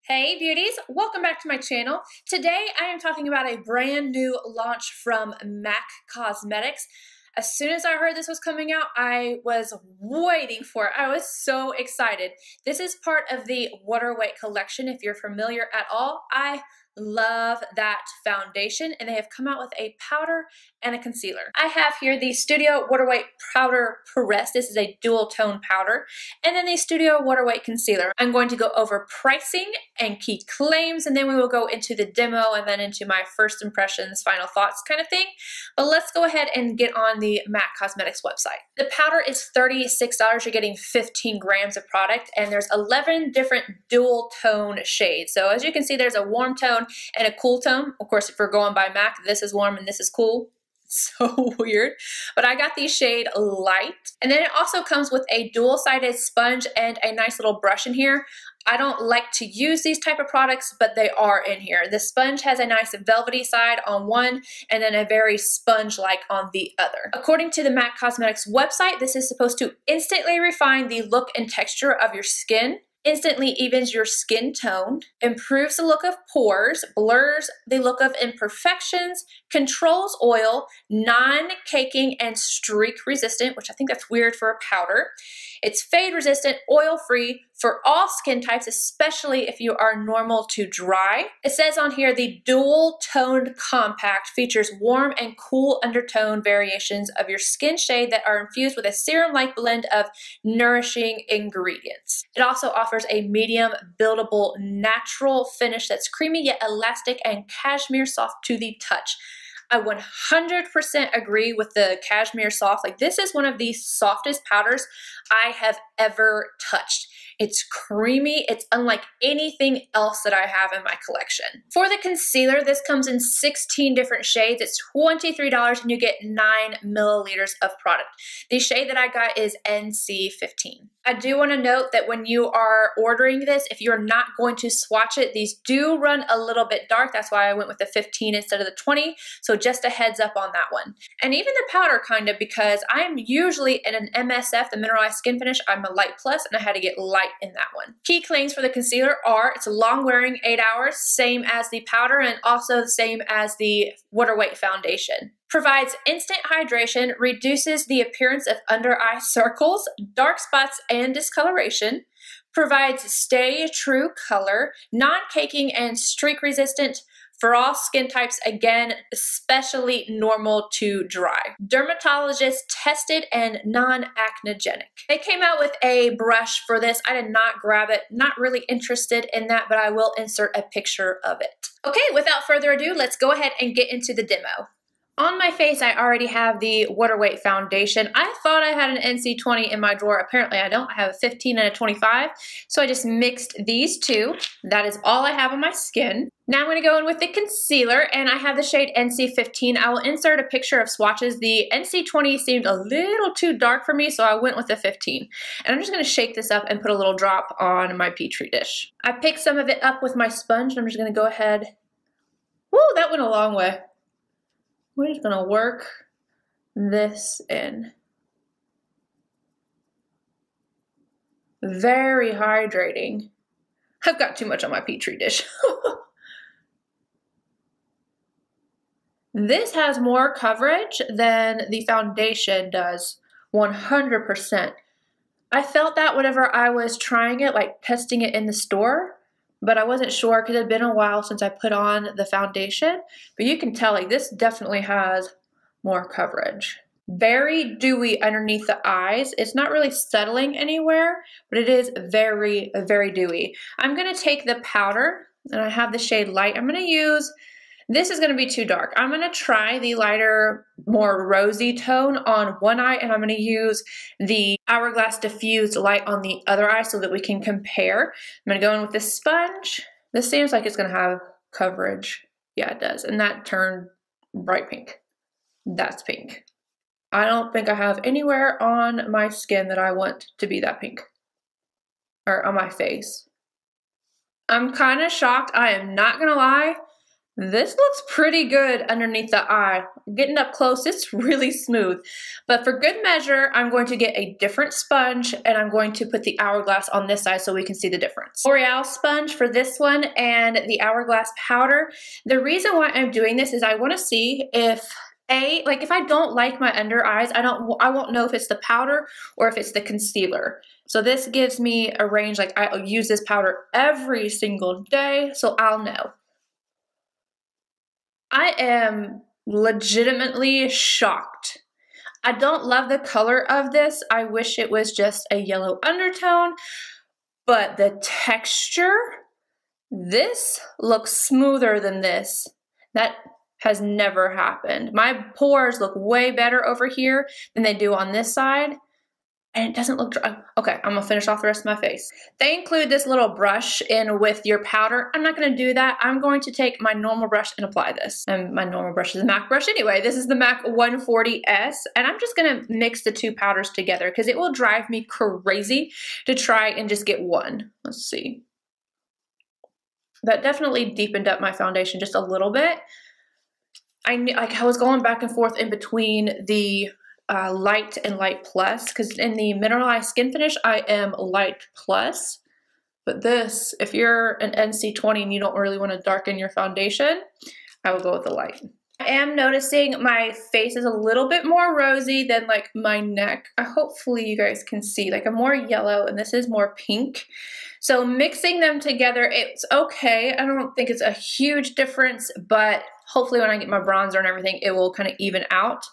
Hey beauties, welcome back to my channel. Today I am talking about a brand new launch from MAC Cosmetics. As soon as I heard this was coming out, I was waiting for it. I was so excited. This is part of the Waterweight collection. If you're familiar at all, I love that foundation, and they have come out with a powder and a concealer. I have here the Sudio Waterweight Powder Press. This is a dual tone powder, and then the Sudio Waterweight Concealer. I'm going to go over pricing and key claims, and then we will go into the demo and then into my first impressions, final thoughts kind of thing. But let's go ahead and get on the MAC Cosmetics website. The powder is $36. You're getting 15 grams of product, and there's 11 different dual tone shades. So as you can see, there's a warm tone and a cool tone. Of course, if we're going by MAC, this is warm and this is cool. So weird, but I got the shade Light. And then it also comes with a dual-sided sponge and a nice little brush in here. I don't like to use these type of products, but they are in here. The sponge has a nice velvety side on one and then a very sponge-like on the other. According to the MAC Cosmetics website, this is supposed to instantly refine the look and texture of your skin, instantly evens your skin tone, improves the look of pores, blurs the look of imperfections, controls oil, non-caking and streak resistant, which I think that's weird for a powder. It's fade resistant, oil free for all skin types, especially if you are normal to dry. It says on here the dual toned compact features warm and cool undertone variations of your skin shade that are infused with a serum-like blend of nourishing ingredients. It also offers a medium buildable natural finish that's creamy yet elastic and cashmere soft to the touch. I 100% agree with the cashmere soft. Like, this is one of the softest powders I have ever touched. It's creamy. It's unlike anything else that I have in my collection. For the concealer, this comes in 16 different shades. It's $23 and you get 9 milliliters of product. The shade that I got is NC15. I do want to note that when you are ordering this, if you're not going to swatch it, these do run a little bit dark. That's why I went with the 15 instead of the 20. So just a heads up on that one. And even the powder kind of, because I am usually in an MSF, the Mineralized Skin Finish. I'm a Light Plus and I had to get Light in that one. Key claims for the concealer are it's long wearing, 8 hours, same as the powder and also the same as the Waterweight Foundation. Provides instant hydration, reduces the appearance of under eye circles, dark spots, and discoloration. Provides stay true color, non-caking and streak resistant for all skin types, again, especially normal to dry. Dermatologist tested and non-acnogenic. They came out with a brush for this. I did not grab it, not really interested in that, but I will insert a picture of it. Okay, without further ado, let's go ahead and get into the demo. On my face, I already have the Waterweight Foundation. I thought I had an NC20 in my drawer. Apparently I don't. I have a 15 and a 25. So I just mixed these two. That is all I have on my skin. Now I'm going to go in with the concealer, and I have the shade NC15. I will insert a picture of swatches. The NC20 seemed a little too dark for me, so I went with the 15. And I'm just going to shake this up and put a little drop on my Petri dish. I picked some of it up with my sponge, and I'm just going to go ahead. Woo, that went a long way. We're just going to work this in. Very hydrating. I've got too much on my Petri dish. This has more coverage than the foundation does, 100%. I felt that whenever I was trying it, like testing it in the store, but I wasn't sure because it had been a while since I put on the foundation. But you can tell, like, this definitely has more coverage. Very dewy underneath the eyes. It's not really settling anywhere, but it is very, very dewy. I'm going to take the powder, and I have the shade Light. I'm going to use, this is going to be too dark. I'm going to try the lighter, more rosy tone on one eye, and I'm going to use the Hourglass Diffused Light on the other eye so that we can compare. I'm going to go in with this sponge. This seems like it's going to have coverage. Yeah, it does. And that turned bright pink. That's pink. I don't think I have anywhere on my skin that I want to be that pink. Or on my face. I'm kind of shocked. I am not going to lie. This looks pretty good underneath the eye. Getting up close, it's really smooth. But for good measure, I'm going to get a different sponge and I'm going to put the Hourglass on this side so we can see the difference. L'Oreal sponge for this one and the Hourglass powder. The reason why I'm doing this is I want to see if if I don't like my under eyes, I won't know if it's the powder or if it's the concealer. So this gives me a range, like I use this powder every single day, so I'll know. I am legitimately shocked. I don't love the color of this. I wish it was just a yellow undertone, but the texture, this looks smoother than this. That has never happened. My pores look way better over here than they do on this side. And it doesn't look dry. Okay, I'm gonna finish off the rest of my face. They include this little brush in with your powder. I'm not gonna do that. I'm going to take my normal brush and apply this. And my normal brush is a MAC brush anyway. This is the MAC 140S. And I'm just gonna mix the two powders together because it will drive me crazy to try and just get one. Let's see. That definitely deepened up my foundation just a little bit. I was going back and forth in between the light and light plus, because in the mineralized skin finish I am light plus, but this, if you're an NC20 and you don't really want to darken your foundation, I will go with the light. I am noticing my face is a little bit more rosy than like my neck. Hopefully you guys can see, like I'm more yellow and this is more pink. So mixing them together, it's okay. I don't think it's a huge difference, but hopefully when I get my bronzer and everything, it will kind of even out.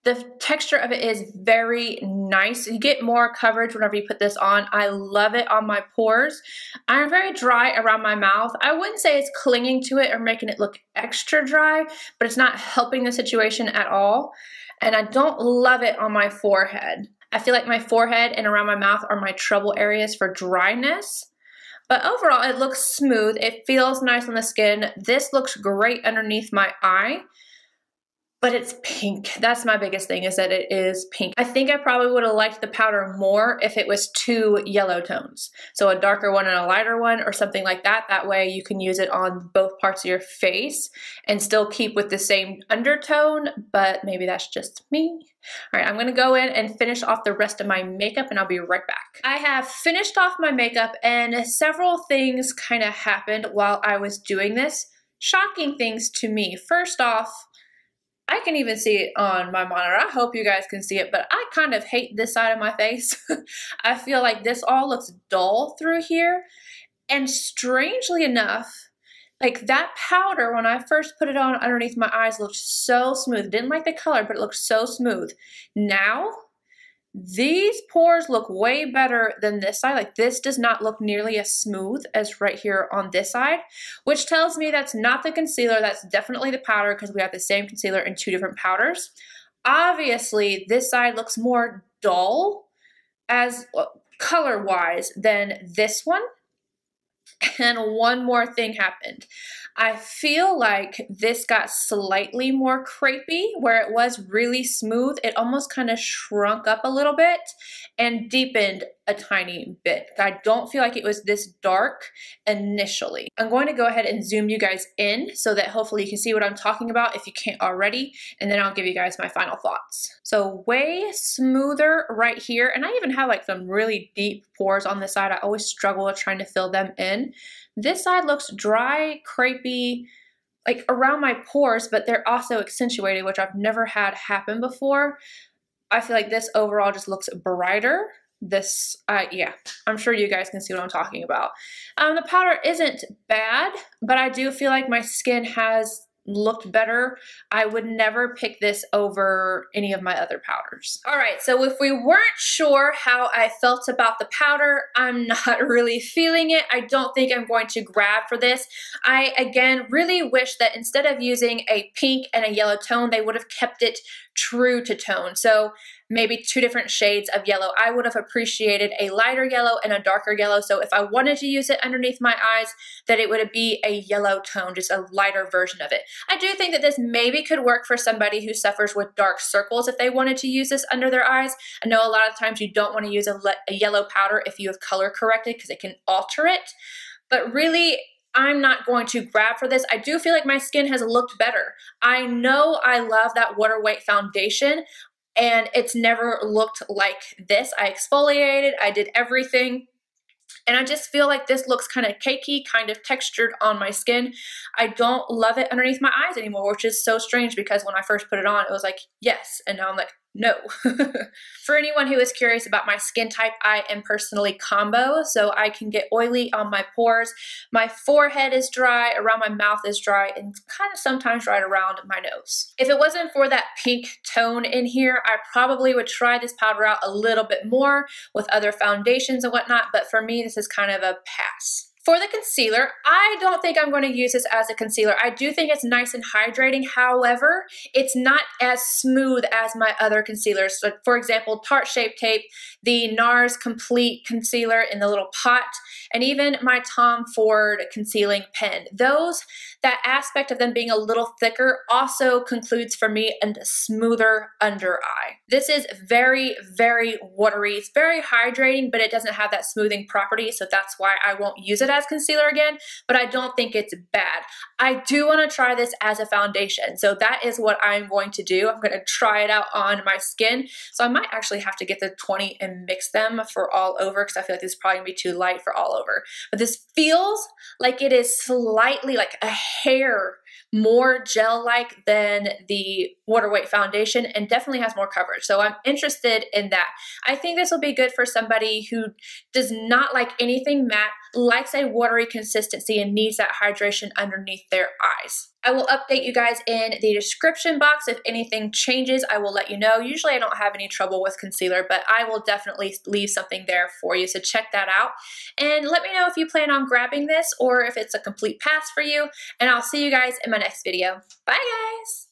The texture of it is very nice. You get more coverage whenever you put this on. I love it on my pores. I'm very dry around my mouth. I wouldn't say it's clinging to it or making it look extra dry, but it's not helping the situation at all. And I don't love it on my forehead. I feel like my forehead and around my mouth are my trouble areas for dryness. But overall, it looks smooth. It feels nice on the skin. This looks great underneath my eye. But it's pink. That's my biggest thing, is that it is pink. I think I probably would have liked the powder more if it was two yellow tones. So a darker one and a lighter one or something like that. That way you can use it on both parts of your face and still keep with the same undertone, but maybe that's just me. All right, I'm gonna go in and finish off the rest of my makeup and I'll be right back. I have finished off my makeup and several things kind of happened while I was doing this. Shocking things to me. First off, I can even see it on my monitor. I hope you guys can see it, but I kind of hate this side of my face. I feel like this all looks dull through here. And strangely enough, like that powder, when I first put it on underneath my eyes, looked so smooth. Didn't like the color, but it looked so smooth. Now, these pores look way better than this side. Like this does not look nearly as smooth as right here on this side, which tells me that's not the concealer. That's definitely the powder because we have the same concealer in two different powders. Obviously, this side looks more dull as color-wise than this one. And one more thing happened. I feel like this got slightly more crepey where it was really smooth. It almost kind of shrunk up a little bit and deepened a tiny bit. I don't feel like it was this dark initially. I'm going to go ahead and zoom you guys in so that hopefully you can see what I'm talking about if you can't already, and then I'll give you guys my final thoughts. So way smoother right here, and I even have like some really deep pores on this side. I always struggle with trying to fill them in. This side looks dry, crepey, like around my pores, but they're also accentuated, which I've never had happen before. I feel like this overall just looks brighter. This, yeah, I'm sure you guys can see what I'm talking about. The powder isn't bad, but I do feel like my skin has looked better. I would never pick this over any of my other powders. All right, so if we weren't sure how I felt about the powder, I'm not really feeling it. I don't think I'm going to grab for this. I, again, really wish that instead of using a pink and a yellow tone, they would have kept it true to tone. So maybe two different shades of yellow. I would have appreciated a lighter yellow and a darker yellow. So if I wanted to use it underneath my eyes, that it would be a yellow tone, just a lighter version of it. I do think that this maybe could work for somebody who suffers with dark circles if they wanted to use this under their eyes. I know a lot of times you don't want to use a yellow powder if you have color corrected because it can alter it. But really, I'm not going to grab for this. I do feel like my skin has looked better. I know I love that Waterweight Foundation, and it's never looked like this. I exfoliated, I did everything. And I just feel like this looks kind of cakey, kind of textured on my skin. I don't love it underneath my eyes anymore, which is so strange because when I first put it on, it was like, yes. And now I'm like, no. For anyone who is curious about my skin type, I am personally combo, so I can get oily on my pores. My forehead is dry, around my mouth is dry, and kind of sometimes right around my nose. If it wasn't for that pink tone in here, I probably would try this powder out a little bit more with other foundations and whatnot, but for me, this is kind of a pass. For the concealer, I don't think I'm going to use this as a concealer. I do think it's nice and hydrating. However, it's not as smooth as my other concealers. So for example, Tarte Shape Tape, the NARS Complete Concealer in the little pot, and even my Tom Ford Concealing Pen. That aspect of them being a little thicker also concludes for me a smoother under eye. This is very, very watery. It's very hydrating, but it doesn't have that smoothing property, so that's why I won't use it as concealer again, but I don't think it's bad. I do want to try this as a foundation, so that is what I'm going to do. I'm going to try it out on my skin, so I might actually have to get the 20 and mix them for all over because I feel like this is probably going to be too light for all over. But this feels like it is slightly like a hair more gel-like than the Waterweight Foundation and definitely has more coverage. So I'm interested in that. I think this will be good for somebody who does not like anything matte, likes a watery consistency, and needs that hydration underneath their eyes. I will update you guys in the description box. If anything changes, I will let you know. Usually I don't have any trouble with concealer, but I will definitely leave something there for you, so check that out. And let me know if you plan on grabbing this or if it's a complete pass for you, and I'll see you guys in my next video. Bye guys!